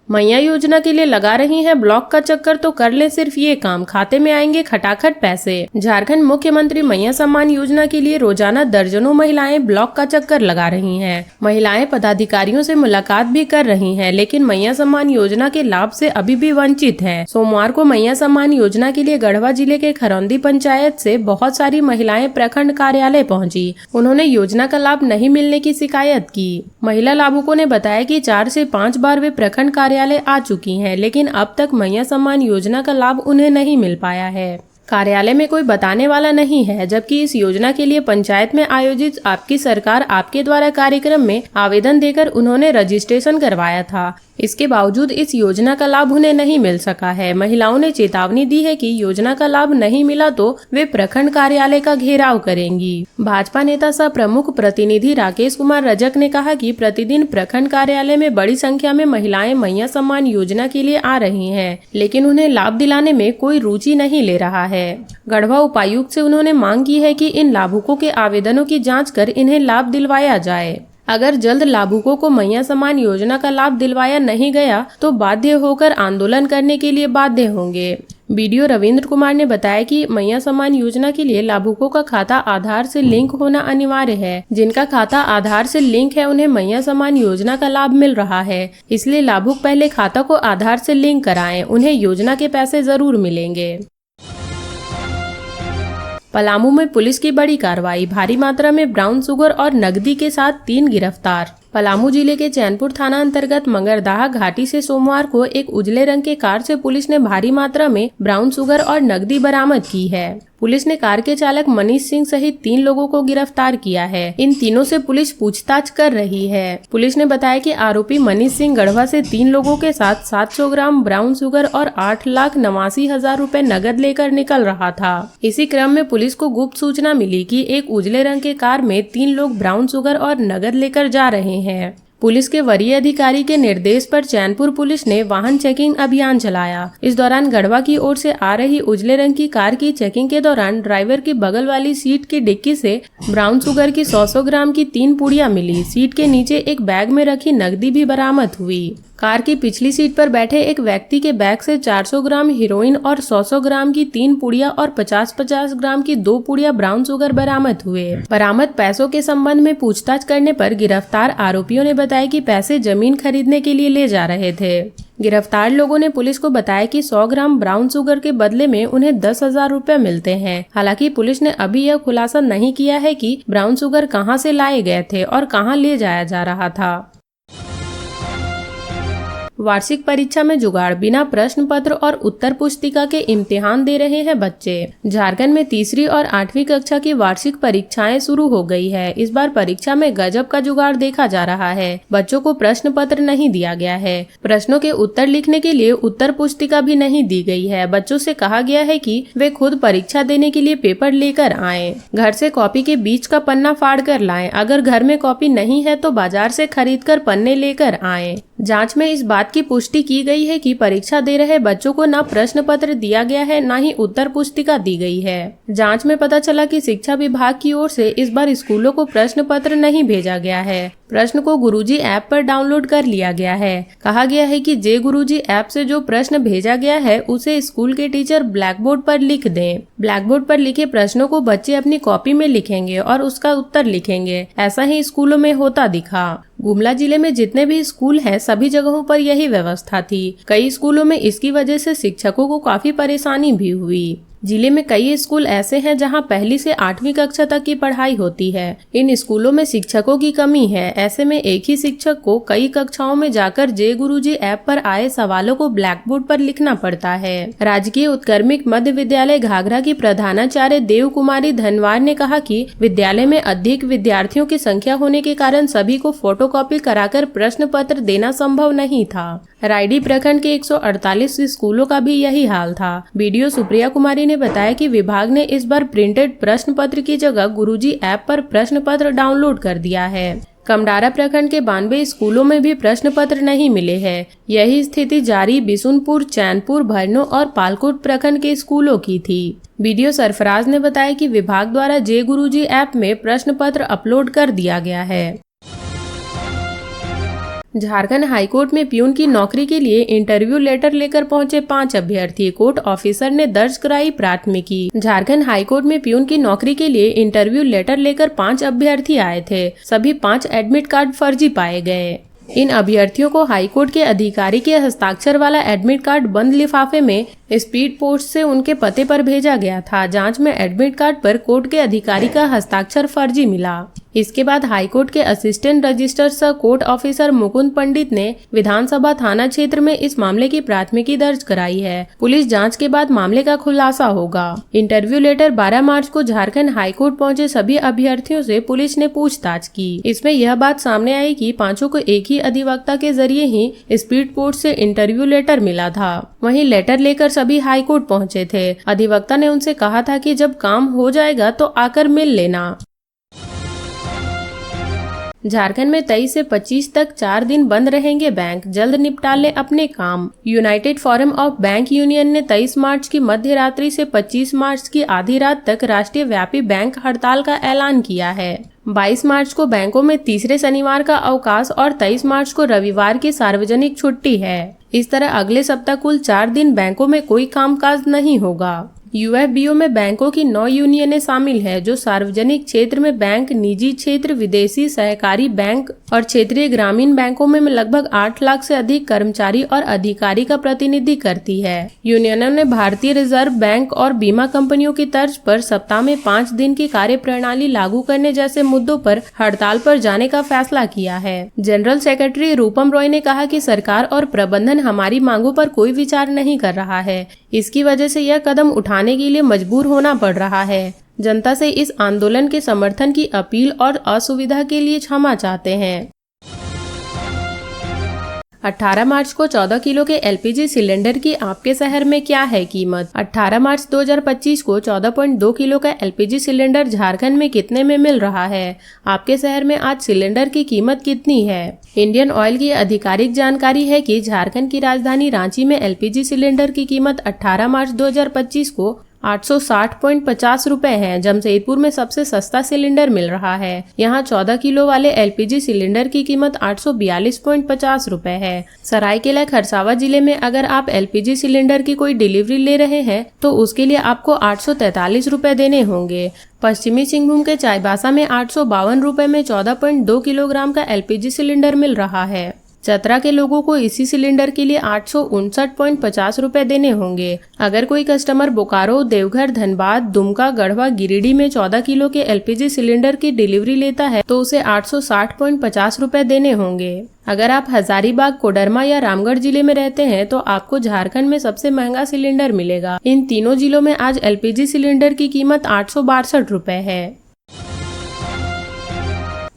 मैया योजना के लिए लगा रही हैं ब्लॉक का चक्कर तो कर ले सिर्फ ये काम, खाते में आएंगे खटाखट पैसे। झारखंड मुख्यमंत्री मैया सम्मान योजना के लिए रोजाना दर्जनों महिलाएं ब्लॉक का चक्कर लगा रही हैं। महिलाएं पदाधिकारियों से मुलाकात भी कर रही हैं, लेकिन मैया सम्मान योजना के लाभ से अभी भी वंचित हैं। सोमवार को मैया सम्मान योजना के लिए गढ़वा जिले के खरौंदी पंचायत से बहुत सारी महिलाएं प्रखंड कार्यालय पहुंची। उन्होंने योजना का लाभ नहीं मिलने की शिकायत की। महिला लाभुकों ने बताया कि 4 से 5 बार वे प्रखंड कार्यालय आ चुकी हैं, लेकिन अब तक मैया सम्मान योजना का लाभ उन्हें नहीं मिल पाया है। कार्यालय में कोई बताने वाला नहीं है, जबकि इस योजना के लिए पंचायत में आयोजित आपकी सरकार आपके द्वारा कार्यक्रम में आवेदन देकर उन्होंने रजिस्ट्रेशन करवाया था। इसके बावजूद इस योजना का लाभ उन्हें नहीं मिल सका है। महिलाओं ने चेतावनी दी है कि योजना का लाभ नहीं मिला तो वे प्रखंड कार्यालय का घेराव करेंगी। भाजपा नेता सह प्रमुख प्रतिनिधि राकेश कुमार रजक ने कहा कि प्रतिदिन प्रखंड कार्यालय में बड़ी संख्या में महिलाएं मैया सम्मान योजना के लिए आ रही हैं, लेकिन उन्हें लाभ दिलाने में कोई रुचि नहीं ले रहा है। गढ़वा उपायुक्त से उन्होंने मांग की है कि इन लाभुकों के आवेदनों की जाँच कर इन्हें लाभ दिलवाया जाए। अगर जल्द लाभुकों को मैया सम्मान योजना का लाभ दिलवाया नहीं गया तो बाध्य होकर आंदोलन करने के लिए बाध्य होंगे। बीडीओ रविंद्र कुमार ने बताया कि मैया सम्मान योजना के लिए लाभुकों का खाता आधार से लिंक होना अनिवार्य है। जिनका खाता आधार से लिंक है उन्हें मैया सम्मान योजना का लाभ मिल रहा है, इसलिए लाभुक पहले खाता को आधार से लिंक कराएं, उन्हें योजना के पैसे जरूर मिलेंगे। पलामू में पुलिस की बड़ी कार्रवाई, भारी मात्रा में ब्राउन शुगर और नकदी के साथ 3 गिरफ्तार। पलामू जिले के चैनपुर थाना अंतर्गत मंगरदाहा घाटी से सोमवार को एक उजले रंग के कार से पुलिस ने भारी मात्रा में ब्राउन शुगर और नकदी बरामद की है। पुलिस ने कार के चालक मनीष सिंह सहित 3 लोगों को गिरफ्तार किया है। इन तीनों से पुलिस पूछताछ कर रही है। पुलिस ने बताया कि आरोपी मनीष सिंह गढ़वा से 3 लोगों के साथ 700 ग्राम ब्राउन शुगर और 8,89,000 रुपए नगद लेकर निकल रहा था। इसी क्रम में पुलिस को गुप्त सूचना मिली कि एक उजले रंग के कार में 3 लोग ब्राउन शुगर और नगद लेकर जा रहे हैं। पुलिस के वरीय अधिकारी के निर्देश पर चैनपुर पुलिस ने वाहन चेकिंग अभियान चलाया। इस दौरान गढ़वा की ओर से आ रही उजले रंग की कार की चेकिंग के दौरान ड्राइवर की बगल वाली सीट की डिक्की से ब्राउन शुगर की 100 ग्राम की 3 पुड़िया मिली। सीट के नीचे एक बैग में रखी नकदी भी बरामद हुई। कार की पिछली सीट पर बैठे एक व्यक्ति के बैग से 400 ग्राम हीरोइन और 100 ग्राम की 3 पुड़िया और 50-50 ग्राम की 2 पुड़िया ब्राउन शुगर बरामद हुए। बरामद पैसों के संबंध में पूछताछ करने पर गिरफ्तार आरोपियों ने बताया कि पैसे जमीन खरीदने के लिए ले जा रहे थे। गिरफ्तार लोगों ने पुलिस को बताया कि 100 ग्राम ब्राउन शुगर के बदले में उन्हें 10,000 रुपए मिलते हैं। हालांकि पुलिस ने अभी यह खुलासा नहीं किया है कि ब्राउन शुगर कहां से लाए गए थे और कहां ले जाया जा रहा था। वार्षिक परीक्षा में जुगाड़, बिना प्रश्न पत्र और उत्तर पुस्तिका के इम्तिहान दे रहे हैं बच्चे। झारखंड में 3री और 8वीं कक्षा की वार्षिक परीक्षाएं शुरू हो गई है। इस बार परीक्षा में गजब का जुगाड़ देखा जा रहा है। बच्चों को प्रश्न पत्र नहीं दिया गया है। प्रश्नों के उत्तर लिखने के लिए उत्तर पुस्तिका भी नहीं दी गई है। बच्चों से कहा गया है कि वे खुद परीक्षा देने के लिए पेपर लेकर आएं। घर से कॉपी के बीच का पन्ना फाड़ कर लाएं। अगर घर में कॉपी नहीं है तो बाजार से खरीद कर पन्ने लेकर आएं। जांच में इस बात की पुष्टि की गई है कि परीक्षा दे रहे बच्चों को न प्रश्न पत्र दिया गया है, न ही उत्तर पुस्तिका दी गई है। जांच में पता चला कि शिक्षा विभाग की ओर से इस बार स्कूलों को प्रश्न पत्र नहीं भेजा गया है। प्रश्न को गुरुजी ऐप पर डाउनलोड कर लिया गया है। कहा गया है कि जे गुरुजी ऐप से जो प्रश्न भेजा गया है उसे स्कूल के टीचर ब्लैक बोर्ड पर लिख दें। ब्लैक बोर्ड पर लिखे प्रश्नों को बच्चे अपनी कॉपी में लिखेंगे और उसका उत्तर लिखेंगे। ऐसा ही स्कूलों में होता दिखा। गुमला जिले में जितने भी स्कूल हैं सभी जगहों पर यही व्यवस्था थी। कई स्कूलों में इसकी वजह से शिक्षकों को काफी परेशानी भी हुई। जिले में कई स्कूल ऐसे हैं जहां 1ली से 8वीं कक्षा तक की पढ़ाई होती है। इन स्कूलों में शिक्षकों की कमी है। ऐसे में एक ही शिक्षक को कई कक्षाओं में जाकर जे गुरुजी ऐप पर आए सवालों को ब्लैक बोर्ड पर लिखना पड़ता है। राजकीय उत्क्रमिक मध्य विद्यालय घाघरा की प्रधानाचार्य देव कुमारी धनवार ने कहा कि विद्यालय में अधिक विद्यार्थियों की संख्या होने के कारण सभी को फोटोकॉपी कराकर प्रश्न पत्र देना संभव नहीं था। रायडी प्रखंड के 148 स्कूलों का भी यही हाल था। बीडीओ सुप्रिया कुमारी ने बताया कि विभाग ने इस बार प्रिंटेड प्रश्न पत्र की जगह गुरुजी ऐप पर प्रश्न पत्र डाउनलोड कर दिया है। कमडारा प्रखंड के 92 स्कूलों में भी प्रश्न पत्र नहीं मिले हैं। यही स्थिति जारी बिशुनपुर, चैनपुर, भरनो और पालकोट प्रखंड के स्कूलों की थी। बीडीओ सरफराज ने बताया कि विभाग द्वारा जे गुरुजी ऐप में प्रश्न पत्र अपलोड कर दिया गया है। झारखंड हाईकोर्ट में प्यून की नौकरी के लिए इंटरव्यू लेटर लेकर पहुंचे 5 अभ्यर्थी, कोर्ट ऑफिसर ने दर्ज कराई प्राथमिकी। झारखंड हाईकोर्ट में प्यून की नौकरी के लिए इंटरव्यू लेटर लेकर 5 अभ्यर्थी आए थे। सभी 5 एडमिट कार्ड फर्जी पाए गए। इन अभ्यर्थियों को हाईकोर्ट के अधिकारी के हस्ताक्षर वाला एडमिट कार्ड बंद लिफाफे में स्पीड पोस्ट से उनके पते पर भेजा गया था। जांच में एडमिट कार्ड पर कोर्ट के अधिकारी का हस्ताक्षर फर्जी मिला। इसके बाद हाईकोर्ट के असिस्टेंट रजिस्ट्रार सह कोर्ट ऑफिसर मुकुंद पंडित ने विधानसभा थाना क्षेत्र में इस मामले की प्राथमिकी दर्ज कराई है। पुलिस जांच के बाद मामले का खुलासा होगा। इंटरव्यू लेटर 12 मार्च को झारखंड हाईकोर्ट पहुंचे सभी अभ्यर्थियों से पुलिस ने पूछताछ की। इसमें यह बात सामने आई कि 5 को एक ही अधिवक्ता के जरिए ही स्पीड पोस्ट से इंटरव्यू लेटर मिला था। वहीं लेटर लेकर सभी हाईकोर्ट पहुंचे थे। अधिवक्ता ने उनसे कहा था कि जब काम हो जाएगा तो आकर मिल लेना। झारखंड में 23 से 25 तक 4 दिन बंद रहेंगे बैंक, जल्द निपटा ले अपने काम। United forum of bank union ने 23 मार्च की मध्य रात्रि से 25 मार्च की आधी रात तक राष्ट्रीय व्यापी बैंक हड़ताल का ऐलान किया है। 22 मार्च को बैंकों में तीसरे शनिवार का अवकाश और 23 मार्च को रविवार की सार्वजनिक छुट्टी है। इस तरह अगले सप्ताह कुल 4 दिन बैंकों में कोई कामकाज नहीं होगा। यूएफबीओ में बैंकों की 9 यूनियनें शामिल है, जो सार्वजनिक क्षेत्र में बैंक, निजी क्षेत्र, विदेशी सहकारी बैंक और क्षेत्रीय ग्रामीण बैंकों में लगभग 8 लाख से अधिक कर्मचारी और अधिकारी का प्रतिनिधि करती है। यूनियनों ने भारतीय रिजर्व बैंक और बीमा कंपनियों की तर्ज पर सप्ताह में 5 दिन की कार्य प्रणाली लागू करने जैसे मुद्दों पर हड़ताल पर जाने का फैसला किया है। जनरल सेक्रेटरी रूपम रॉय ने कहा कि सरकार और प्रबंधन हमारी मांगों पर कोई विचार नहीं कर रहा है। इसकी वजह से यह कदम उठाने के लिए मजबूर होना पड़ रहा है। जनता से इस आंदोलन के समर्थन की अपील और असुविधा के लिए क्षमा चाहते हैं। 18 मार्च को 14 किलो के एलपीजी सिलेंडर की आपके शहर में क्या है कीमत? 18 मार्च 2025 को 14.2 किलो का एलपीजी सिलेंडर झारखंड में कितने में मिल रहा है? आपके शहर में आज सिलेंडर की कीमत कितनी है? इंडियन ऑयल की आधिकारिक जानकारी है कि झारखंड की राजधानी रांची में एलपीजी सिलेंडर की कीमत 18 मार्च 2025 को 860.50 रुपए है। जमशेदपुर में सबसे सस्ता सिलेंडर मिल रहा है। यहाँ 14 किलो वाले एलपीजी सिलेंडर की कीमत 842.50 रुपए है। सरायकेला खरसावां जिले में अगर आप एलपीजी सिलेंडर की कोई डिलीवरी ले रहे हैं तो उसके लिए आपको 843 रुपए देने होंगे। पश्चिमी सिंहभूम के चाईबासा में 852 रुपए में 14.2 किलोग्राम का एलपीजी सिलेंडर मिल रहा है। चतरा के लोगों को इसी सिलेंडर के लिए 859.50 रुपए देने होंगे। अगर कोई कस्टमर बोकारो, देवघर, धनबाद, दुमका, गढ़वा, गिरिडीह में 14 किलो के एलपीजी सिलेंडर की डिलीवरी लेता है तो उसे 860.50 रुपए देने होंगे। अगर आप हजारीबाग, कोडरमा या रामगढ़ जिले में रहते हैं तो आपको झारखंड में सबसे महंगा सिलेंडर मिलेगा। इन तीनों जिलों में आज एलपीजी सिलेंडर की कीमत 862 रुपए है।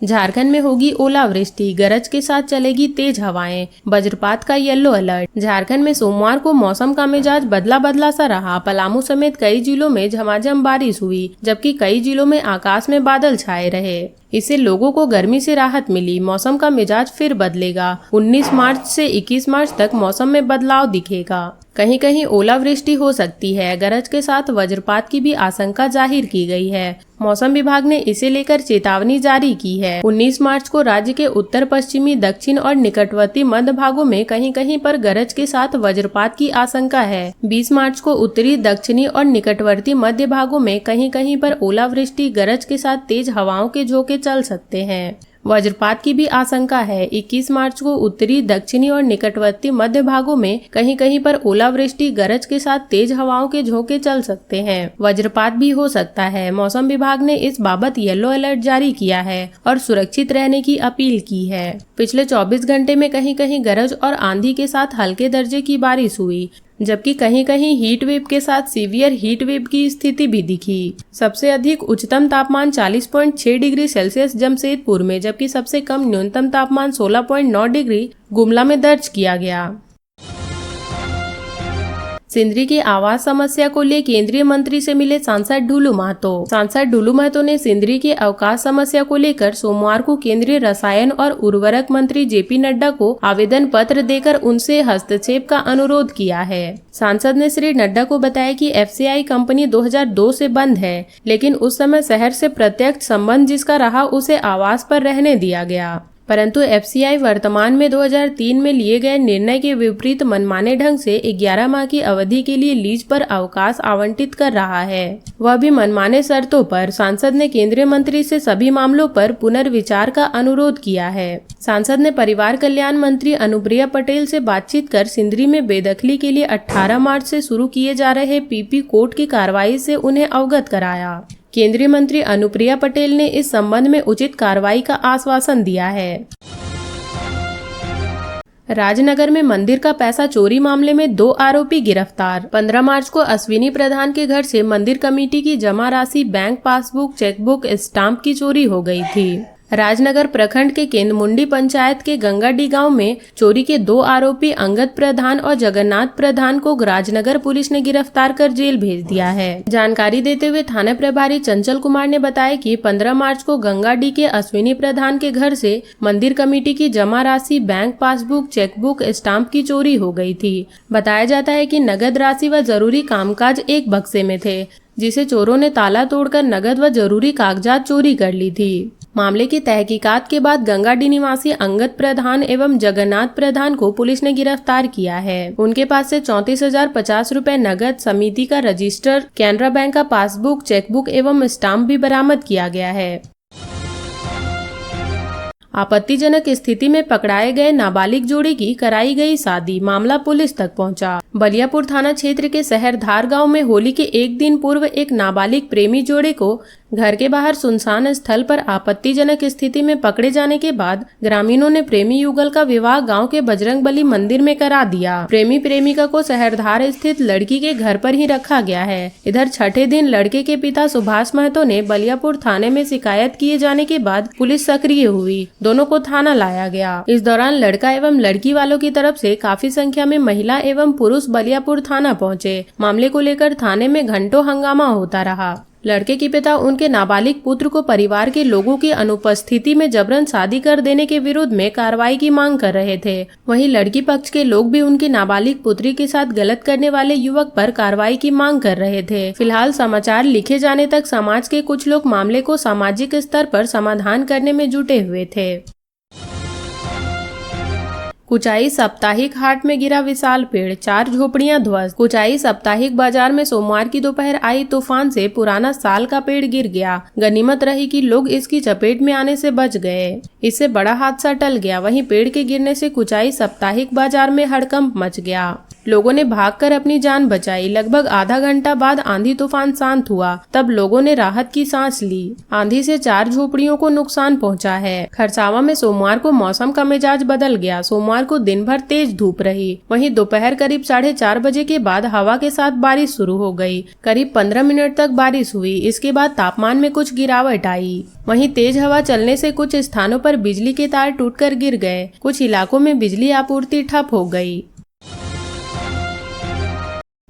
झारखंड में होगी ओलावृष्टि, गरज के साथ चलेगी तेज हवाएं, वज्रपात का येलो अलर्ट। झारखंड में सोमवार को मौसम का मिजाज बदला बदला सा रहा। पलामू समेत कई जिलों में झमाझम बारिश हुई, जबकि कई जिलों में आकाश में बादल छाए रहे। इससे लोगों को गर्मी से राहत मिली। मौसम का मिजाज फिर बदलेगा। 19 मार्च से 21 मार्च तक मौसम में बदलाव दिखेगा। कहीं कहीं ओलावृष्टि हो सकती है। गरज के साथ वज्रपात की भी आशंका जाहिर की गई है। मौसम विभाग ने इसे लेकर चेतावनी जारी की है। 19 मार्च को राज्य के उत्तर पश्चिमी, दक्षिण और निकटवर्ती मध्य भागों में कहीं कहीं पर गरज के साथ वज्रपात की आशंका है। 20 मार्च को उत्तरी, दक्षिणी और निकटवर्ती मध्य भागों में कहीं कहीं पर ओलावृष्टि, गरज के साथ तेज हवाओं के झोंके चल सकते हैं। वज्रपात की भी आशंका है। 21 मार्च को उत्तरी, दक्षिणी और निकटवर्ती मध्य भागों में कहीं कहीं पर ओलावृष्टि, गरज के साथ तेज हवाओं के झोंके चल सकते हैं। वज्रपात भी हो सकता है। मौसम विभाग ने इस बाबत येलो अलर्ट जारी किया है और सुरक्षित रहने की अपील की है। पिछले 24 घंटे में कहीं कहीं गरज और आंधी के साथ हल्के दर्जे की बारिश हुई, जबकि कहीं कहीं हीट वेव के साथ सीवियर हीट वेव की स्थिति भी दिखी। सबसे अधिक उच्चतम तापमान 40.6 डिग्री सेल्सियस जमशेदपुर में, जबकि सबसे कम न्यूनतम तापमान 16.9 डिग्री गुमला में दर्ज किया गया। सिंदरी की आवास समस्या को लिए केंद्रीय मंत्री से मिले सांसद ढुलू महतो। सांसद ढुलू महतो ने सिंदरी की अवकाश समस्या को लेकर सोमवार को केंद्रीय रसायन और उर्वरक मंत्री जेपी नड्डा को आवेदन पत्र देकर उनसे हस्तक्षेप का अनुरोध किया है। सांसद ने श्री नड्डा को बताया कि एफसीआई कंपनी 2002 से बंद है, लेकिन उस समय शहर से प्रत्यक्ष संबंध जिसका रहा उसे आवास पर रहने दिया गया। परंतु एफसीआई वर्तमान में 2003 में लिए गए निर्णय के विपरीत मनमाने ढंग से 11 माह की अवधि के लिए लीज पर अवकाश आवंटित कर रहा है, वह भी मनमाने शर्तों पर। सांसद ने केंद्रीय मंत्री से सभी मामलों पर पुनर्विचार का अनुरोध किया है। सांसद ने परिवार कल्याण मंत्री अनुप्रिया पटेल से बातचीत कर सिंदरी में बेदखली के लिए 18 मार्च से शुरू किए जा रहे पीपी कोर्ट की कार्रवाई से उन्हें अवगत कराया। केंद्रीय मंत्री अनुप्रिया पटेल ने इस संबंध में उचित कार्रवाई का आश्वासन दिया है। राजनगर में मंदिर का पैसा चोरी मामले में 2 आरोपी गिरफ्तार। 15 मार्च को अश्विनी प्रधान के घर से मंदिर कमेटी की जमा राशि, बैंक पासबुक, चेकबुक, स्टाम्प की चोरी हो गई थी। राजनगर प्रखंड के केंद्रमुंडी पंचायत के गंगाडी गांव में चोरी के 2 आरोपी अंगद प्रधान और जगन्नाथ प्रधान को राजनगर पुलिस ने गिरफ्तार कर जेल भेज दिया है। जानकारी देते हुए थाना प्रभारी चंचल कुमार ने बताया कि 15 मार्च को गंगाडी के अश्विनी प्रधान के घर से मंदिर कमेटी की जमा राशि, बैंक पासबुक, चेकबुक, स्टाम्प की चोरी हो गई थी। बताया जाता है कि नगद राशि व जरूरी कामकाज एक बक्से में थे, जिसे चोरों ने ताला तोड़कर नगद व जरूरी कागजात चोरी कर ली थी। मामले की तहकीकात के बाद गंगाडी निवासी अंगद प्रधान एवं जगन्नाथ प्रधान को पुलिस ने गिरफ्तार किया है। उनके पास से 34,050 रुपए नगद, समिति का रजिस्टर, कैनरा बैंक का पासबुक, चेकबुक एवं स्टाम्प भी बरामद किया गया है। आपत्तिजनक स्थिति में पकड़ाए गए नाबालिग जोड़ी की कराई गई शादी, मामला पुलिस तक पहुंचा। बलियापुर थाना क्षेत्र के शहरधार गांव में होली के एक दिन पूर्व एक नाबालिग प्रेमी जोड़े को घर के बाहर सुनसान स्थल पर आपत्तिजनक स्थिति में पकड़े जाने के बाद ग्रामीणों ने प्रेमी युगल का विवाह गांव के बजरंगबली मंदिर में करा दिया। प्रेमी प्रेमिका को शहरधार स्थित लड़की के घर पर ही रखा गया है। इधर छठे दिन लड़के के पिता सुभाष महतो ने बलियापुर थाने में शिकायत किए जाने के बाद पुलिस सक्रिय हुई। दोनों को थाना लाया गया। इस दौरान लड़का एवं लड़की वालों की तरफ से काफी संख्या में महिला एवं पुरुष बलियापुर थाना पहुँचे। मामले को लेकर थाने में घंटों हंगामा होता रहा। लड़के के पिता उनके नाबालिग पुत्र को परिवार के लोगों की अनुपस्थिति में जबरन शादी कर देने के विरोध में कार्रवाई की मांग कर रहे थे। वहीं लड़की पक्ष के लोग भी उनकी नाबालिग पुत्री के साथ गलत करने वाले युवक पर कार्रवाई की मांग कर रहे थे। फिलहाल समाचार लिखे जाने तक समाज के कुछ लोग मामले को सामाजिक स्तर पर समाधान करने में जुटे हुए थे। कुचाई साप्ताहिक हाट में गिरा विशाल पेड़, 4 झोपड़ियां ध्वस्त। कुचाई साप्ताहिक बाजार में सोमवार की दोपहर आई तूफान से पुराना साल का पेड़ गिर गया। गनीमत रही कि लोग इसकी चपेट में आने से बच गए। इससे बड़ा हादसा टल गया। वहीं पेड़ के गिरने से कुचाई साप्ताहिक बाजार में हड़कंप मच गया। लोगों ने भागकर अपनी जान बचाई। लगभग आधा घंटा बाद आंधी तूफान शांत हुआ, तब लोगों ने राहत की सांस ली। आंधी से 4 झोपड़ियों को नुकसान पहुंचा है। खरसावा में सोमवार को मौसम का मिजाज बदल गया। सोमवार को दिन भर तेज धूप रही। वहीं दोपहर करीब 4:30 बजे के बाद हवा के साथ बारिश शुरू हो गई। करीब 15 मिनट तक बारिश हुई। इसके बाद तापमान में कुछ गिरावट आई। वहीं तेज हवा चलने से कुछ स्थानों पर बिजली के तार टूटकर गिर गए। कुछ इलाकों में बिजली आपूर्ति ठप हो गई।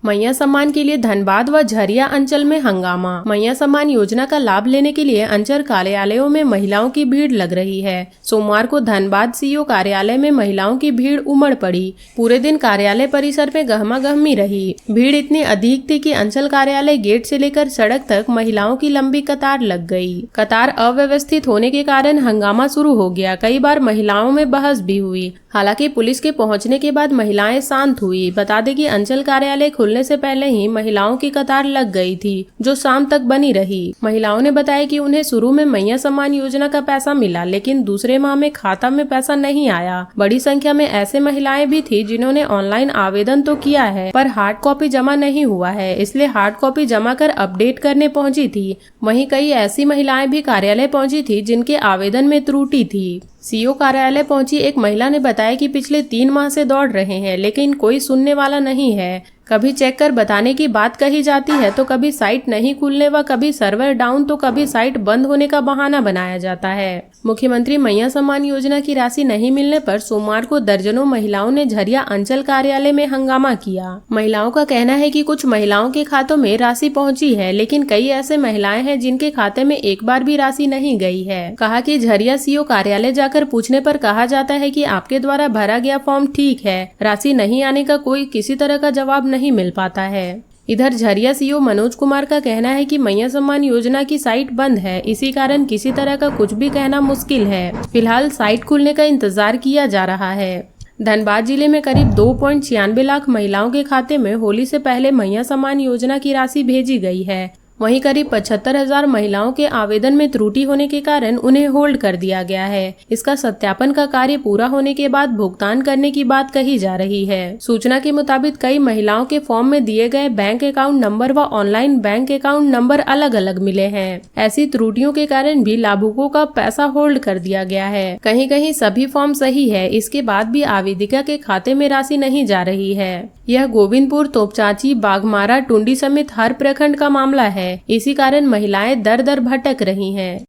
मैया सम्मान के लिए धनबाद व झरिया अंचल में हंगामा। मैया सम्मान योजना का लाभ लेने के लिए अंचल कार्यालयों में महिलाओं की भीड़ लग रही है। सोमवार को धनबाद सीओ कार्यालय में महिलाओं की भीड़ उमड़ पड़ी। पूरे दिन कार्यालय परिसर में गहमागहमी रही। भीड़ इतनी अधिक थी कि अंचल कार्यालय गेट से लेकर सड़क तक महिलाओं की लंबी कतार लग गई। कतार अव्यवस्थित होने के कारण हंगामा शुरू हो गया। कई बार महिलाओं में बहस भी हुई। हालांकि पुलिस के पहुंचने के बाद महिलाएं शांत हुई। बता दें कि अंचल कार्यालय खुलने से पहले ही महिलाओं की कतार लग गई थी, जो शाम तक बनी रही। महिलाओं ने बताया कि उन्हें शुरू में मैया सम्मान योजना का पैसा मिला, लेकिन दूसरे माह में खाता में पैसा नहीं आया। बड़ी संख्या में ऐसे महिलाएं भी थी जिन्होंने ऑनलाइन आवेदन तो किया है, पर हार्ड कॉपी जमा नहीं हुआ है, इसलिए हार्ड कॉपी जमा कर अपडेट करने पहुंची थी। वहीं कई ऐसी महिलाएं भी कार्यालय पहुंची थी जिनके आवेदन में त्रुटि थी। सीओ कार्यालय पहुंची एक महिला ने बताया कि पिछले 3 माह से दौड़ रहे हैं, लेकिन कोई सुनने वाला नहीं है। कभी चेक कर बताने की बात कही जाती है तो कभी साइट नहीं खुलने व कभी सर्वर डाउन तो कभी साइट बंद होने का बहाना बनाया जाता है। मुख्यमंत्री मैया सम्मान योजना की राशि नहीं मिलने पर सोमवार को दर्जनों महिलाओं ने झरिया अंचल कार्यालय में हंगामा किया। महिलाओं का कहना है कि कुछ महिलाओं के खातों में राशि पहुंची है, लेकिन कई ऐसे महिलाएं हैं जिनके खाते में एक बार भी राशि नहीं गई है। कहा कि झरिया सीओ कार्यालय जाकर पूछने पर कहा जाता है कि आपके द्वारा भरा गया फॉर्म ठीक है, राशि नहीं आने का कोई किसी तरह का जवाब नहीं मिल पाता है। इधर झरिया सीओ मनोज कुमार का कहना है कि मैया सम्मान योजना की साइट बंद है, इसी कारण किसी तरह का कुछ भी कहना मुश्किल है। फिलहाल साइट खुलने का इंतजार किया जा रहा है। धनबाद जिले में करीब 2.96 लाख महिलाओं के खाते में होली से पहले मैया सम्मान योजना की राशि भेजी गई है। वहीं करीब 75,000 महिलाओं के आवेदन में त्रुटि होने के कारण उन्हें होल्ड कर दिया गया है। इसका सत्यापन का कार्य पूरा होने के बाद भुगतान करने की बात कही जा रही है। सूचना के मुताबिक कई महिलाओं के फॉर्म में दिए गए बैंक अकाउंट नंबर व ऑनलाइन बैंक अकाउंट नंबर अलग अलग मिले हैं। ऐसी त्रुटियों के कारण भी लाभुकों का पैसा होल्ड कर दिया गया है। कहीं कहीं सभी फॉर्म सही है, इसके बाद भी आवेदिका के खाते में राशि नहीं जा रही है। यह गोविंदपुर, तोपचांची, बाघमारा, टुंडी समेत हर प्रखंड का मामला है। इसी कारण महिलाएं दर दर भटक रही हैं।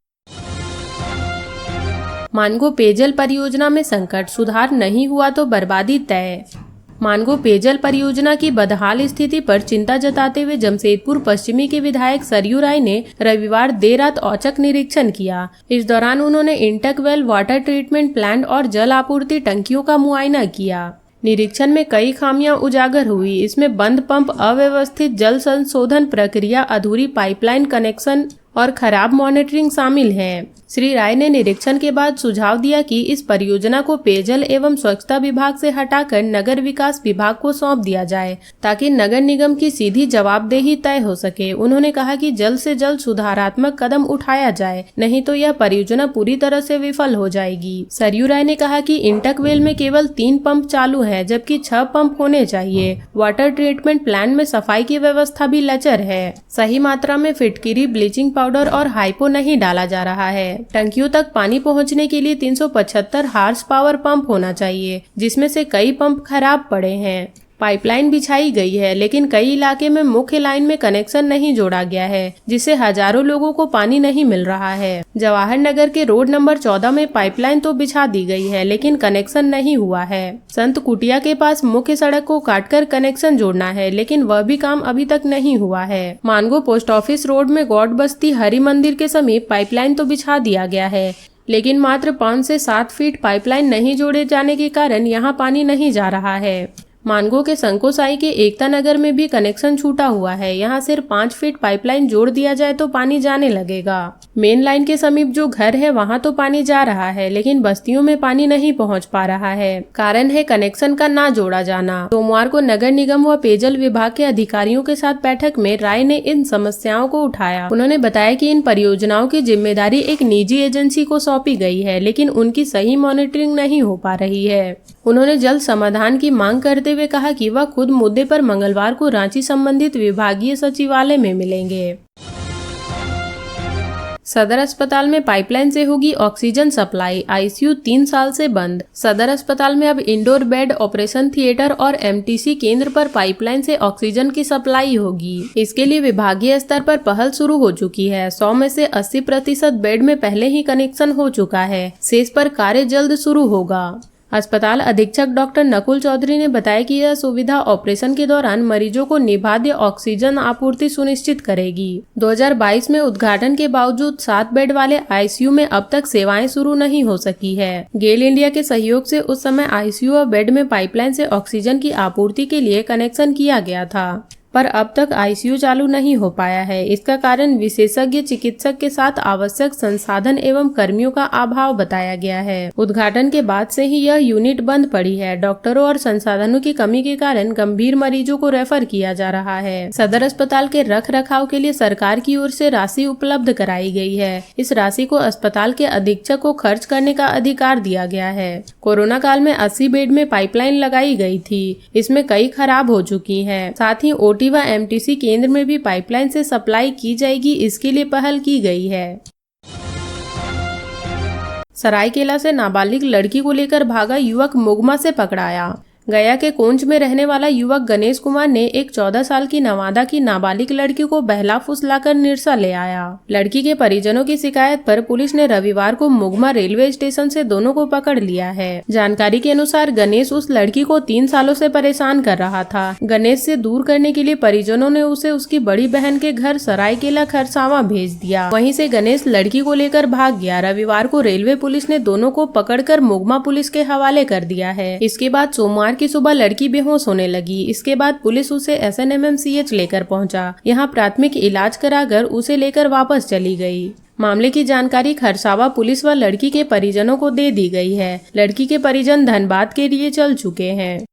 मानगो पेयजल परियोजना में संकट, सुधार नहीं हुआ तो बर्बादी तय। मानगो पेयजल परियोजना की बदहाल स्थिति पर चिंता जताते हुए जमशेदपुर पश्चिमी के विधायक सरयू राय ने रविवार देर रात औचक निरीक्षण किया। इस दौरान उन्होंने इंटकवेल वाटर ट्रीटमेंट प्लांट और जल आपूर्ति टंकियों का मुआयना किया। निरीक्षण में कई खामियां उजागर हुई। इसमें बंद पंप, अव्यवस्थित जल संशोधन प्रक्रिया, अधूरी पाइपलाइन कनेक्शन और खराब मॉनिटरिंग शामिल हैं। श्री राय ने निरीक्षण के बाद सुझाव दिया कि इस परियोजना को पेयजल एवं स्वच्छता विभाग से हटाकर नगर विकास विभाग को सौंप दिया जाए, ताकि नगर निगम की सीधी जवाबदेही तय हो सके। उन्होंने कहा कि जल्द से जल्द सुधारात्मक कदम उठाया जाए, नहीं तो यह परियोजना पूरी तरह से विफल हो जाएगी। सरयू राय ने कहा कि इंटकवेल में केवल 3 पंप चालू है, जबकि 6 पंप होने चाहिए। वाटर ट्रीटमेंट प्लांट में सफाई की व्यवस्था भी लचर है। सही मात्रा में फिटकिरी, ब्लीचिंग पाउडर और हाइपो नहीं डाला जा रहा है। टंकियों तक पानी पहुंचने के लिए 375 हार्स पावर पंप होना चाहिए, जिसमें से कई पंप खराब पड़े हैं। पाइपलाइन बिछाई गई है, लेकिन कई इलाके में मुख्य लाइन में कनेक्शन नहीं जोड़ा गया है, जिससे हजारों लोगों को पानी नहीं मिल रहा है। जवाहर नगर के रोड नंबर 14 में पाइपलाइन तो बिछा दी गई है, लेकिन कनेक्शन नहीं हुआ है। संत कुटिया के पास मुख्य सड़क को काटकर कनेक्शन जोड़ना है, लेकिन वह भी काम अभी तक नहीं हुआ है। मानगो पोस्ट ऑफिस रोड में गौड़ बस्ती हरि मंदिर के समीप पाइपलाइन तो बिछा दिया गया है, लेकिन मात्र 5 से 7 फीट पाइपलाइन नहीं जोड़े जाने के कारण यहाँ पानी नहीं जा रहा है। मानगो के संकोसाई के एकता नगर में भी कनेक्शन छूटा हुआ है। यहाँ सिर्फ 5 फीट पाइपलाइन जोड़ दिया जाए तो पानी जाने लगेगा। मेन लाइन के समीप जो घर है वहाँ तो पानी जा रहा है, लेकिन बस्तियों में पानी नहीं पहुँच पा रहा है। कारण है कनेक्शन का ना जोड़ा जाना। सोमवार को नगर निगम व पेयजल विभाग के अधिकारियों के साथ बैठक में राय ने इन समस्याओं को उठाया। उन्होंने बताया कि इन परियोजनाओं की जिम्मेदारी एक निजी एजेंसी को सौंपी गई है, लेकिन उनकी सही मॉनिटरिंग नहीं हो पा रही है। उन्होंने जल्द समाधान की मांग करते हुए कहा कि वह खुद मुद्दे पर मंगलवार को रांची संबंधित विभागीय सचिवालय में मिलेंगे। सदर अस्पताल में पाइपलाइन से होगी ऑक्सीजन सप्लाई, आईसीयू 3 साल से बंद। सदर अस्पताल में अब इंडोर बेड, ऑपरेशन थिएटर और एमटीसी केंद्र पर पाइपलाइन से ऑक्सीजन की सप्लाई होगी। इसके लिए विभागीय स्तर पर पहल शुरू हो चुकी है। 100 में से 80% बेड में पहले ही कनेक्शन हो चुका है। शेष पर कार्य जल्द शुरू होगा। अस्पताल अधीक्षक डॉक्टर नकुल चौधरी ने बताया कि यह सुविधा ऑपरेशन के दौरान मरीजों को निर्बाध ऑक्सीजन आपूर्ति सुनिश्चित करेगी। 2022 में उद्घाटन के बावजूद 7 बेड वाले आईसीयू में अब तक सेवाएं शुरू नहीं हो सकी है। गेल इंडिया के सहयोग से उस समय आईसीयू और बेड में पाइपलाइन से ऑक्सीजन की आपूर्ति के लिए कनेक्शन किया गया था, पर अब तक आईसीयू चालू नहीं हो पाया है। इसका कारण विशेषज्ञ चिकित्सक के साथ आवश्यक संसाधन एवं कर्मियों का अभाव बताया गया है। उद्घाटन के बाद से ही यह यूनिट बंद पड़ी है। डॉक्टरों और संसाधनों की कमी के कारण गंभीर मरीजों को रेफर किया जा रहा है। सदर अस्पताल के रख रखाव के लिए सरकार की ओर से राशि उपलब्ध कराई गई है। इस राशि को अस्पताल के अधीक्षक को खर्च करने का अधिकार दिया गया है। कोरोना काल में 80 बेड में पाइपलाइन लगाई गई थी, इसमें कई खराब हो चुकी है। साथ ही ओटी व एमटीसी केंद्र में भी पाइपलाइन से सप्लाई की जाएगी, इसके लिए पहल की गई है। सरायकेला से नाबालिग लड़की को लेकर भागा युवक मुगमा से पकड़ाया। गया के कोंच में रहने वाला युवक गणेश कुमार ने एक 14 साल की नवादा की नाबालिग लड़की को बहला फुसलाकर निरसा ले आया। लड़की के परिजनों की शिकायत पर पुलिस ने रविवार को मुगमा रेलवे स्टेशन से दोनों को पकड़ लिया है। जानकारी के अनुसार गणेश उस लड़की को 3 सालों से परेशान कर रहा था। गणेश से दूर करने के लिए परिजनों ने उसे उसकी बड़ी बहन के घर सरायकेला खरसावां भेज दिया। वहीं से गणेश लड़की को लेकर भाग गया। रविवार को रेलवे पुलिस ने दोनों को पकड़कर मुगमा पुलिस के हवाले कर दिया है। इसके बाद सोमवार सोमवार की सुबह लड़की बेहोश होने लगी। इसके बाद पुलिस उसे SNMMCH लेकर पहुंचा। यहां प्राथमिक इलाज कराकर उसे लेकर वापस चली गई। मामले की जानकारी खरसावा पुलिस व लड़की के परिजनों को दे दी गई है। लड़की के परिजन धनबाद के लिए चल चुके हैं।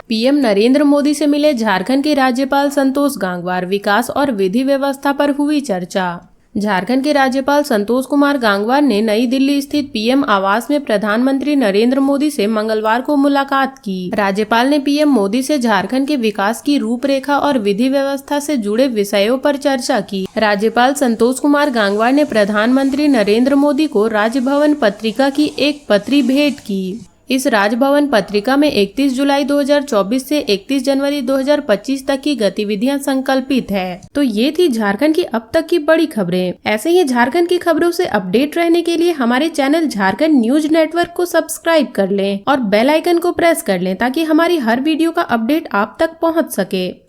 पीएम नरेंद्र मोदी से मिले झारखंड के राज्यपाल संतोष गंगवार। विकास और विधि व्यवस्था पर हुई चर्चा। झारखंड के राज्यपाल संतोष कुमार गंगवार ने नई दिल्ली स्थित पीएम आवास में प्रधानमंत्री नरेंद्र मोदी से मंगलवार को मुलाकात की। राज्यपाल ने पीएम मोदी से झारखंड के विकास की रूपरेखा और विधि व्यवस्था से जुड़े विषयों पर चर्चा की। राज्यपाल संतोष कुमार गंगवार ने प्रधानमंत्री नरेंद्र मोदी को राजभवन पत्रिका की एक पत्री भेंट की। इस राजभवन पत्रिका में 31 जुलाई 2024 से 31 जनवरी 2025 तक की गतिविधियां संकल्पित है। तो ये थी झारखंड की अब तक की बड़ी खबरें। ऐसे ही झारखंड की खबरों से अपडेट रहने के लिए हमारे चैनल झारखंड न्यूज नेटवर्क को सब्सक्राइब कर लें और बेल आइकन को प्रेस कर लें ताकि हमारी हर वीडियो का अपडेट आप तक पहुंच सके।